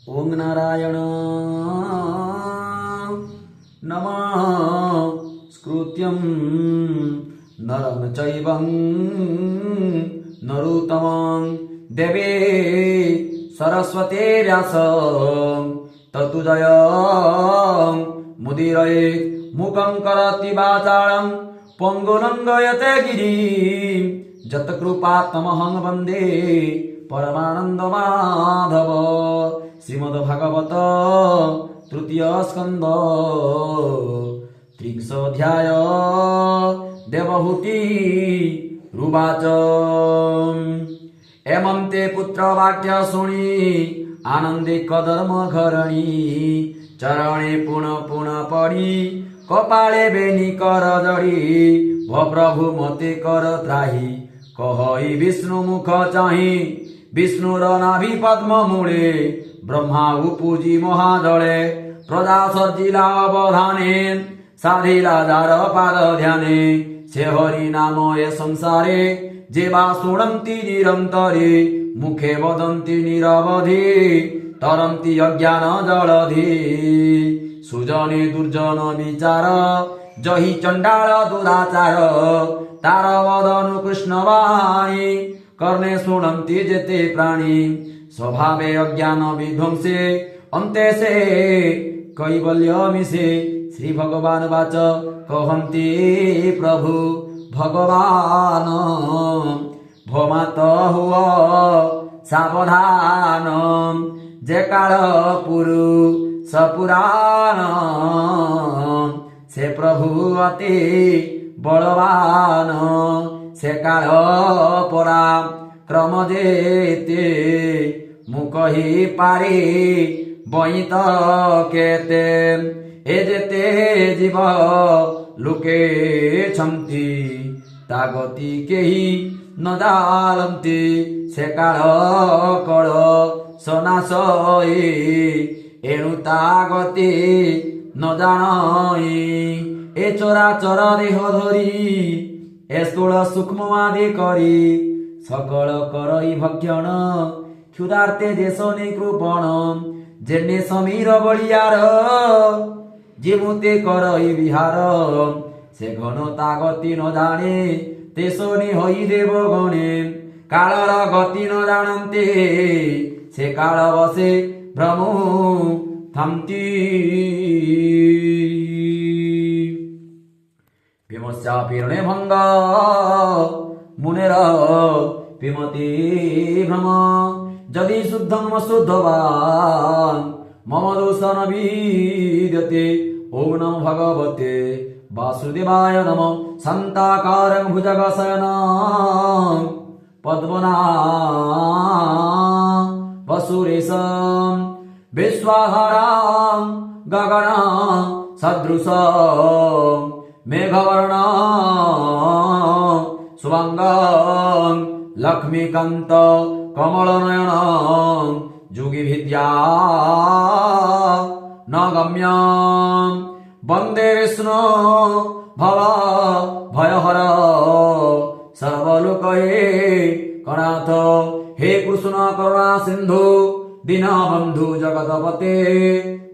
ओं नारायण नमस्कृत्यं नरं चैव नरोत्तमं देवी सरस्वती व्यासं ततु जयं मुदीरयेत् मुखं करोति वाचालं पंगुलंघयते गिरिं जत्कृपातमहं वन्दे परमानंद माधव। श्रीमद्भागवत तृतीय स्कंद त्रिंशोऽध्याय देवहूति रुवाच एमन्ते पुत्र वाक्य शुणी आनंदे कदर्म घरणी चरणे पुनः पुनः पड़ी कपाळे बेनी कर जड़ी भ प्रभु मते कर त्राही कहई विष्णु मुख चाही विष्णुर नाभि पद्म मूले ब्रह्मा उपूजी महादळे प्रजा सर्जिला अवधाने साधिला जार पाद ध्याने से हरि नाम ए संसारे जेवा शुणन्ति निरन्तरे मुखे वदन्ति निरवधि तरन्ति अज्ञान जलधि सुजने दुर्जन विचार जहि चंडाल दुराचार तार वदनु कृष्ण वाणी कर्णे शुणन्ति जेते प्राणी स्वभावे अज्ञान विध्वंसे अन्ते से कैवल्य मिसे श्री भगवान वाच कहन्ति प्रभु भगवान भोमात हुआ सावधान जे काल पुरुष पुराण से प्रभु अति बलवान से काल परा क्रम जेते मुकही पारी बईत केते ए जेते जीव लुके छंती तागति केही न जालंती से काल कल सनासई एणु तागति न जानई ए चराचर देह धरी ए स्थूल सूक्ष्म आदि करी सकल करई भक्षण क्षुधार्ते देश निकृपण जेने समीर बलियार जिमुते करई विहार से घन तागति न जाने तेसोनी होई देव गणे कालर गति न जानते से काल बसे भ्रमु थमती भीमस्यापीर्णे भंग मुनेर पिमति भ्रम जदि शुद्धं शुद्धवान् मम दोष न विद्यते ओम नमो भगवते वासुदेवाय नमः शान्ताकारं भुजगशयनं पद्मनाभं वसुरेशं विश्वाहारं गगनं सदृशं मेघवर्णं शुभांगं लक्ष्मीकान्त कमलनयनं योगिविद्या न गम्यं वन्दे विष्णु भव भयहर सर्वलोकये कणाथ हे कृष्ण करुणा सिंधु दीनबन्धु जगतपते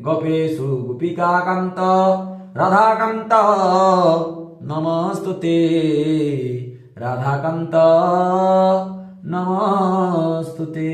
गोपेषु गोपिकान्त राधाकान्त नमस्तुते राधाकान्त नमस्तुते।